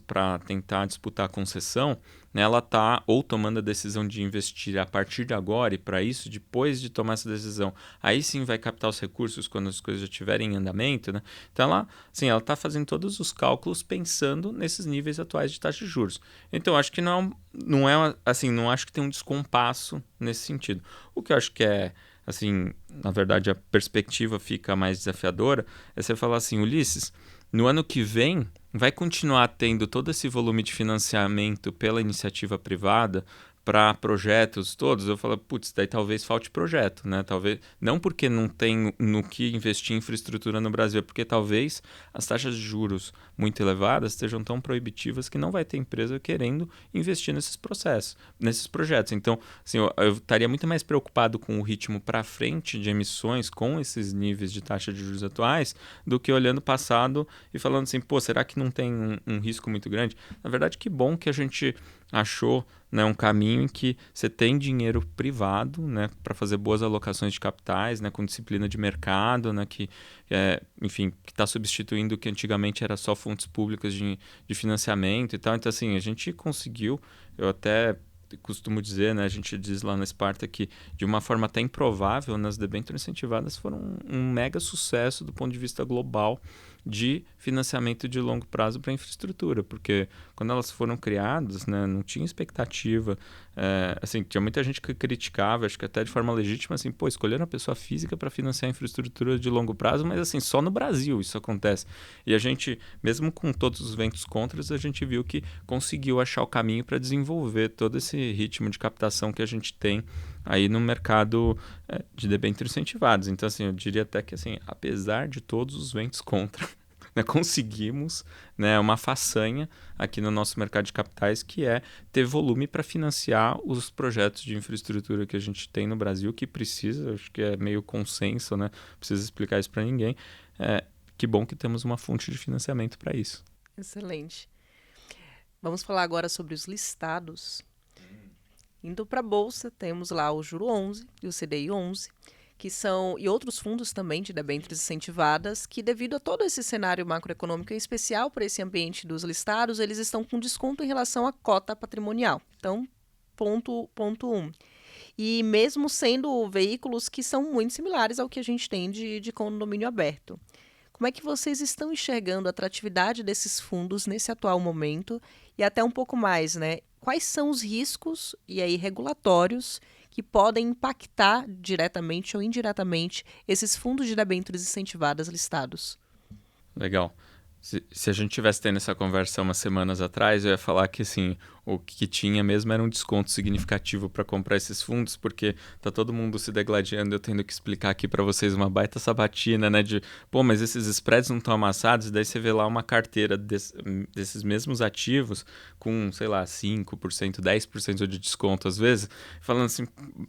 para tentar disputar a concessão, né, ela está ou tomando a decisão de investir a partir de agora, e para isso, depois de tomar essa decisão, aí sim vai captar os recursos quando as coisas já estiverem em andamento. Né? Então, ela está fazendo todos os cálculos pensando nesses níveis atuais de taxa de juros. Então, acho que não acho que tem um descompasso nesse sentido. O que eu acho que é, assim, na verdade, a perspectiva fica mais desafiadora, é você falar assim, Ulisses, no ano que vem vai continuar tendo todo esse volume de financiamento pela iniciativa privada para projetos todos. Eu falo, putz, daí talvez falte projeto, né? Talvez, não porque não tem no que investir em infraestrutura no Brasil, é porque talvez as taxas de juros muito elevadas estejam tão proibitivas que não vai ter empresa querendo investir nesses processos, nesses projetos. Então, assim, eu estaria muito mais preocupado com o ritmo para frente de emissões com esses níveis de taxa de juros atuais do que olhando o passado e falando assim, pô, será que não tem um risco muito grande? Na verdade, que bom que a gente achou, né, um caminho em que você tem dinheiro privado, né, para fazer boas alocações de capitais, né, com disciplina de mercado, né, que está substituindo o que antigamente era só fontes públicas de financiamento e tal. Então, assim, a gente conseguiu, eu até costumo dizer, né, a gente diz lá na Sparta que, de uma forma até improvável, nas debêntures incentivadas foram um mega sucesso do ponto de vista global de financiamento de longo prazo para infraestrutura, porque quando elas foram criadas, né, não tinha expectativa, assim, tinha muita gente que criticava, acho que até de forma legítima, assim, pô, escolheram uma pessoa física para financiar infraestrutura de longo prazo, mas assim, só no Brasil isso acontece. E a gente, mesmo com todos os ventos contras, a gente viu que conseguiu achar o caminho para desenvolver todo esse ritmo de captação que a gente tem aí no mercado de debêntures incentivados. Então, assim, eu diria até que, assim, apesar de todos os ventos contra, né, conseguimos, né, uma façanha aqui no nosso mercado de capitais, que é ter volume para financiar os projetos de infraestrutura que a gente tem no Brasil, que precisa, acho que é meio consenso, né, precisa explicar isso para ninguém. Que bom que temos uma fonte de financiamento para isso. Excelente. Vamos falar agora sobre os listados. Indo para a Bolsa, temos lá o Juro 11 e o CDI 11, que são, e outros fundos também de debêntures incentivadas, que devido a todo esse cenário macroeconômico, em especial por esse ambiente dos listados, eles estão com desconto em relação à cota patrimonial. Então, ponto 1. E mesmo sendo veículos que são muito similares ao que a gente tem de condomínio aberto. Como é que vocês estão enxergando a atratividade desses fundos nesse atual momento? E até um pouco mais, né? Quais são os riscos, e aí regulatórios, que podem impactar diretamente ou indiretamente esses fundos de debêntures incentivadas listados? Legal. Se a gente tivesse tendo essa conversa umas semanas atrás, eu ia falar que assim, o que tinha mesmo era um desconto significativo para comprar esses fundos, porque tá todo mundo se degladiando, eu tendo que explicar aqui para vocês uma baita sabatina, né, de, pô, mas esses spreads não estão amassados, e daí você vê lá uma carteira desses mesmos ativos com, sei lá, 5%, 10% de desconto às vezes, falando assim,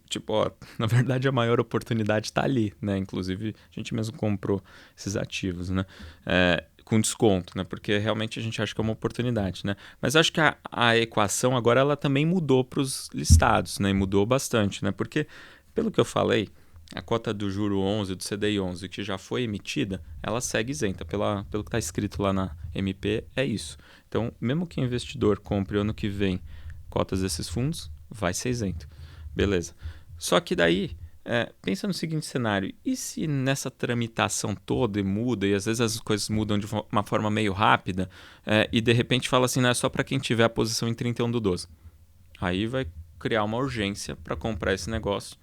tipo, ó, na verdade a maior oportunidade está ali, né, inclusive a gente mesmo comprou esses ativos, né, com desconto, né? Porque realmente a gente acha que é uma oportunidade, né? Mas acho que a equação agora ela também mudou para os listados, né? E mudou bastante, né? Porque, pelo que eu falei, a cota do juro 11, do CDI 11, que já foi emitida, ela segue isenta. Pelo que está escrito lá na MP, é isso. Então, mesmo que o investidor compre ano que vem cotas desses fundos, vai ser isento. Beleza. Só que daí... pensa no seguinte cenário, e se nessa tramitação toda muda, e às vezes as coisas mudam de uma forma meio rápida, e de repente fala assim, não é só para quem tiver a posição em 31/12. Aí vai criar uma urgência para comprar esse negócio.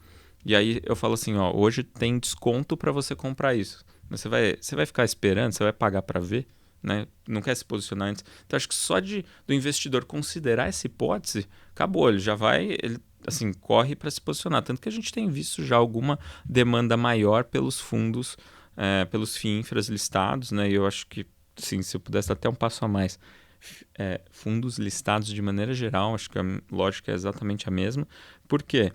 E aí eu falo assim, ó, hoje tem desconto para você comprar isso. Mas você vai ficar esperando, você vai pagar para ver? né? Não quer se posicionar antes. Então, acho que só do investidor considerar essa hipótese, acabou, ele já vai, ele, assim, corre para se posicionar. Tanto que a gente tem visto já alguma demanda maior pelos fundos, pelos FIINFRAs listados, né? E eu acho que, sim, se eu pudesse dar até um passo a mais, fundos listados de maneira geral, acho que a lógica é exatamente a mesma. Por quê?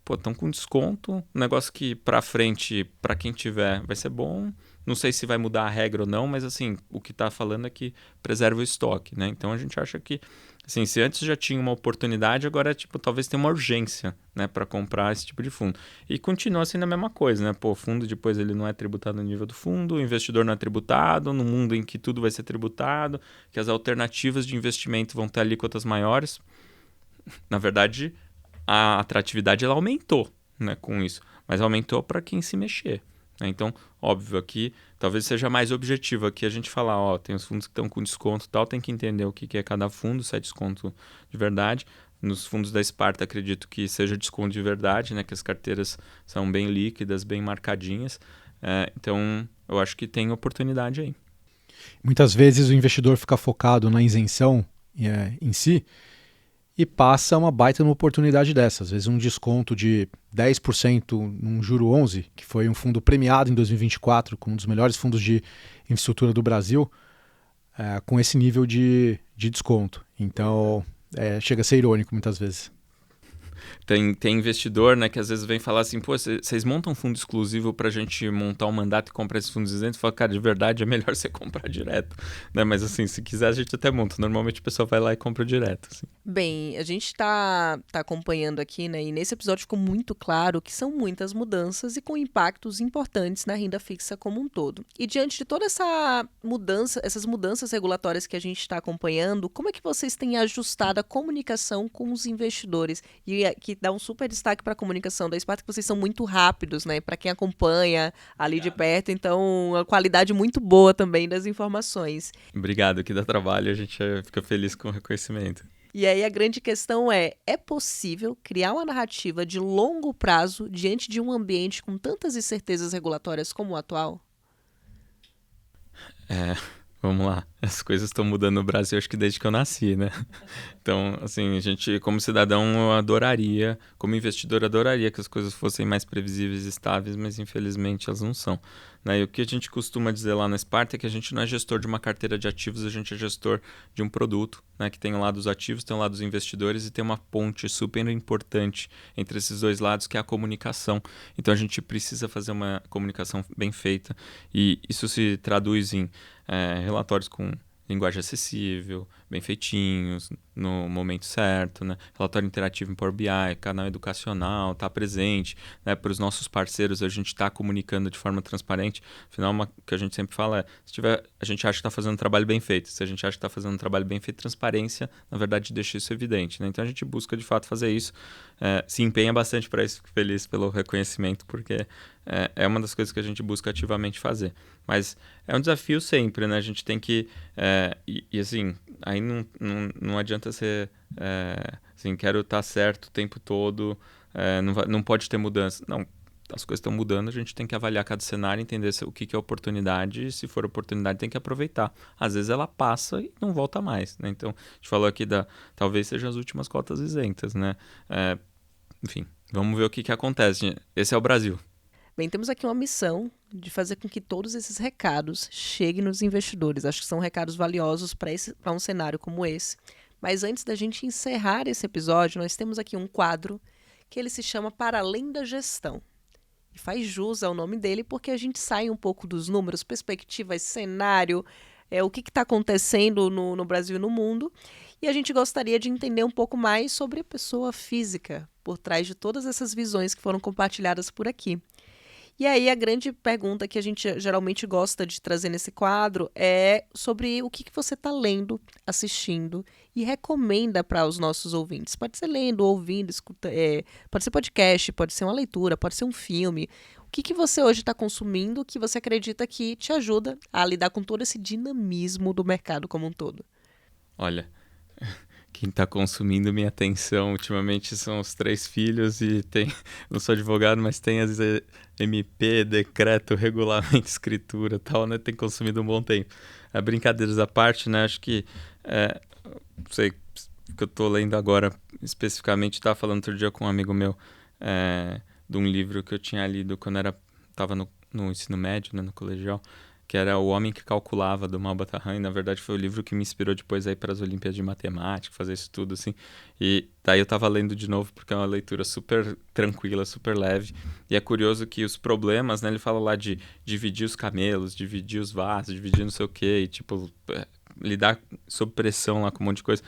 Estão com desconto, um negócio que para frente, para quem tiver, vai ser bom. Não sei se vai mudar a regra ou não, mas assim, o que está falando é que preserva o estoque, né? Então a gente acha que, assim, se antes já tinha uma oportunidade, agora talvez tenha uma urgência, né, para comprar esse tipo de fundo. E continua sendo a mesma coisa, né? O fundo depois ele não é tributado no nível do fundo, o investidor não é tributado, no mundo em que tudo vai ser tributado, que as alternativas de investimento vão ter alíquotas maiores. Na verdade, a atratividade ela aumentou, né, com isso, mas aumentou para quem se mexer. Né? Então, óbvio, aqui talvez seja mais objetivo aqui a gente falar, tem os fundos que estão com desconto e tal, tem que entender o que é cada fundo, se é desconto de verdade. Nos fundos da Sparta, acredito que seja desconto de verdade, né, que as carteiras são bem líquidas, bem marcadinhas. Então, eu acho que tem oportunidade aí. Muitas vezes o investidor fica focado na isenção em si, e passa uma baita numa oportunidade dessa. Às vezes um desconto de 10% num juro 11, que foi um fundo premiado em 2024 como um dos melhores fundos de infraestrutura do Brasil, com esse nível de desconto. Então, chega a ser irônico muitas vezes. Tem investidor, né, que às vezes vem falar assim, vocês montam um fundo exclusivo para a gente montar um mandato e comprar esses fundos isentos? Fala, cara, de verdade é melhor você comprar direto. Né? Mas assim, se quiser a gente até monta. Normalmente a pessoa vai lá e compra direto. Assim. Bem, a gente está acompanhando aqui, né, e nesse episódio ficou muito claro que são muitas mudanças e com impactos importantes na renda fixa como um todo. E diante de toda essas mudanças regulatórias que a gente está acompanhando, como é que vocês têm ajustado a comunicação com os investidores? E que dá um super destaque para a comunicação da Sparta, que vocês são muito rápidos, né? Para quem acompanha ali de perto, então a qualidade muito boa também das informações. Obrigado, que dá trabalho, a gente fica feliz com o reconhecimento. E aí a grande questão é possível criar uma narrativa de longo prazo diante de um ambiente com tantas incertezas regulatórias como o atual? Vamos lá. As coisas estão mudando no Brasil, acho que desde que eu nasci, né? Então, assim, a gente, como cidadão, eu adoraria, como investidor, adoraria que as coisas fossem mais previsíveis e estáveis, mas infelizmente elas não são. Né? E o que a gente costuma dizer lá na Sparta é que a gente não é gestor de uma carteira de ativos, a gente é gestor de um produto, né? Que tem o lado dos ativos, tem o lado dos investidores e tem uma ponte super importante entre esses dois lados, que é a comunicação. Então, a gente precisa fazer uma comunicação bem feita e isso se traduz em relatórios com linguagem acessível, bem feitinhos, no momento certo, né? Relatório interativo em Power BI, canal educacional, está presente, né? Para os nossos parceiros a gente está comunicando de forma transparente. Afinal, o que a gente sempre fala a gente acha que está fazendo um trabalho bem feito. Se a gente acha que está fazendo um trabalho bem feito, transparência, na verdade, deixa isso evidente, né? Então a gente busca de fato fazer isso, se empenha bastante para isso, fico feliz pelo reconhecimento, porque é uma das coisas que a gente busca ativamente fazer. Mas é um desafio sempre, né? A gente tem que... E assim, aí não adianta ser... assim, quero estar certo o tempo todo, não pode ter mudança. Não, as coisas estão mudando, a gente tem que avaliar cada cenário, entender o que é oportunidade, e se for oportunidade tem que aproveitar. Às vezes ela passa e não volta mais, né? Então, a gente falou aqui talvez sejam as últimas cotas isentas, né? Enfim, vamos ver o que acontece. Esse é o Brasil. Bem, temos aqui uma missão de fazer com que todos esses recados cheguem nos investidores. Acho que são recados valiosos para um cenário como esse. Mas antes da gente encerrar esse episódio, nós temos aqui um quadro que ele se chama Para Além da Gestão. E faz jus ao nome dele porque a gente sai um pouco dos números, perspectivas, cenário, o que está acontecendo no Brasil e no mundo. E a gente gostaria de entender um pouco mais sobre a pessoa física por trás de todas essas visões que foram compartilhadas por aqui. E aí a grande pergunta que a gente geralmente gosta de trazer nesse quadro é sobre o que você está lendo, assistindo e recomenda para os nossos ouvintes. Pode ser lendo, ouvindo, pode ser podcast, pode ser uma leitura, pode ser um filme. O que você hoje está consumindo que você acredita que te ajuda a lidar com todo esse dinamismo do mercado como um todo? Olha, quem está consumindo minha atenção ultimamente são os 3 filhos e não sou advogado, mas tem as MP, decreto, regulamento, escritura e tal, né? Tem consumido um bom tempo. Brincadeiras à parte, né? Acho que, não sei, que eu estou lendo agora especificamente, estava falando outro dia com um amigo meu de um livro que eu tinha lido quando estava no ensino médio, né, no colegial, que era O Homem que Calculava, do Malbat Tahan, e na verdade foi o livro que me inspirou depois aí para as Olimpíadas de Matemática, fazer isso tudo, assim. E daí eu estava lendo de novo porque é uma leitura super tranquila, super leve, e é curioso que os problemas, né, ele fala lá de dividir os camelos, dividir os vasos, dividir não sei o quê, e tipo, lidar sob pressão lá com um monte de coisa.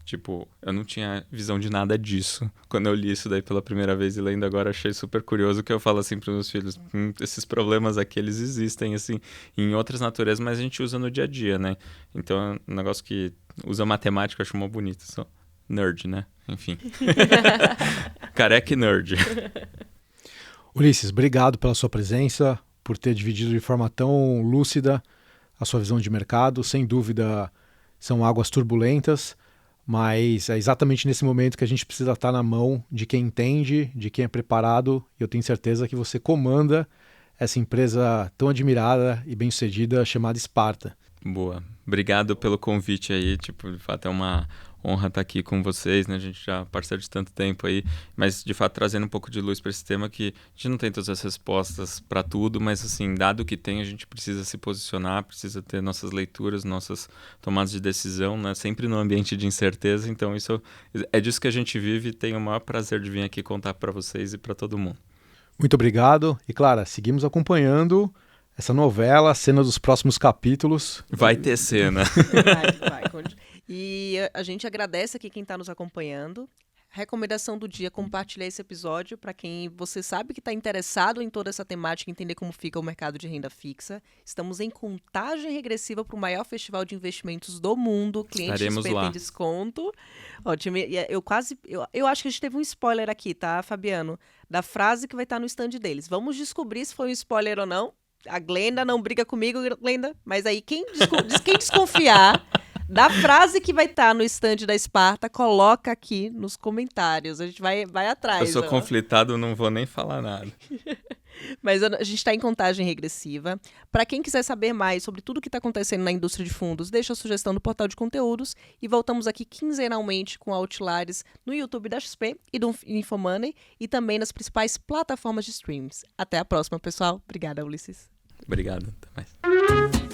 Tipo, eu não tinha visão de nada disso. Quando eu li isso daí pela primeira vez e lendo agora, achei super curioso, que eu falo assim para os meus filhos, esses problemas aqui, eles existem, assim, em outras naturezas, mas a gente usa no dia a dia, né? Então, é um negócio que usa matemática, eu acho mó bonito. Sou nerd, né? Enfim. Careca e nerd. Ulisses, obrigado pela sua presença, por ter dividido de forma tão lúcida a sua visão de mercado. Sem dúvida, são águas turbulentas, mas é exatamente nesse momento que a gente precisa estar na mão de quem entende, de quem é preparado, e eu tenho certeza que você comanda essa empresa tão admirada e bem-sucedida chamada Sparta. Boa. Obrigado pelo convite aí, tipo, de fato é uma honra estar aqui com vocês, né? A gente já é parceiro de tanto tempo aí, mas de fato trazendo um pouco de luz para esse tema, que a gente não tem todas as respostas para tudo, mas assim, dado que tem, a gente precisa se posicionar, precisa ter nossas leituras, nossas tomadas de decisão, né? Sempre no ambiente de incerteza, então isso é disso que a gente vive e tenho o maior prazer de vir aqui contar para vocês e para todo mundo. Muito obrigado e, Clara, seguimos acompanhando essa novela, a cena dos próximos capítulos. Vai ter cena. Vai. E a gente agradece aqui quem está nos acompanhando. Recomendação do dia, compartilhar esse episódio para quem você sabe que está interessado em toda essa temática, entender como fica o mercado de renda fixa. Estamos em contagem regressiva para o maior festival de investimentos do mundo. Cliente XP tem desconto. Ótimo. Eu acho que a gente teve um spoiler aqui, tá, Fabiano? Da frase que vai estar no stand deles. Vamos descobrir se foi um spoiler ou não. A Glenda não briga comigo, Glenda. Mas aí quem desconfiar da frase que vai estar no stand da Sparta, coloca aqui nos comentários. A gente vai atrás. Eu sou conflitado, não vou nem falar nada. Mas a gente está em contagem regressiva. Para quem quiser saber mais sobre tudo que está acontecendo na indústria de fundos, deixa a sugestão no portal de conteúdos. E voltamos aqui quinzenalmente com Outliers no YouTube da XP e do Infomoney e também nas principais plataformas de streams. Até a próxima, pessoal. Obrigada, Ulisses. Obrigado. Até mais.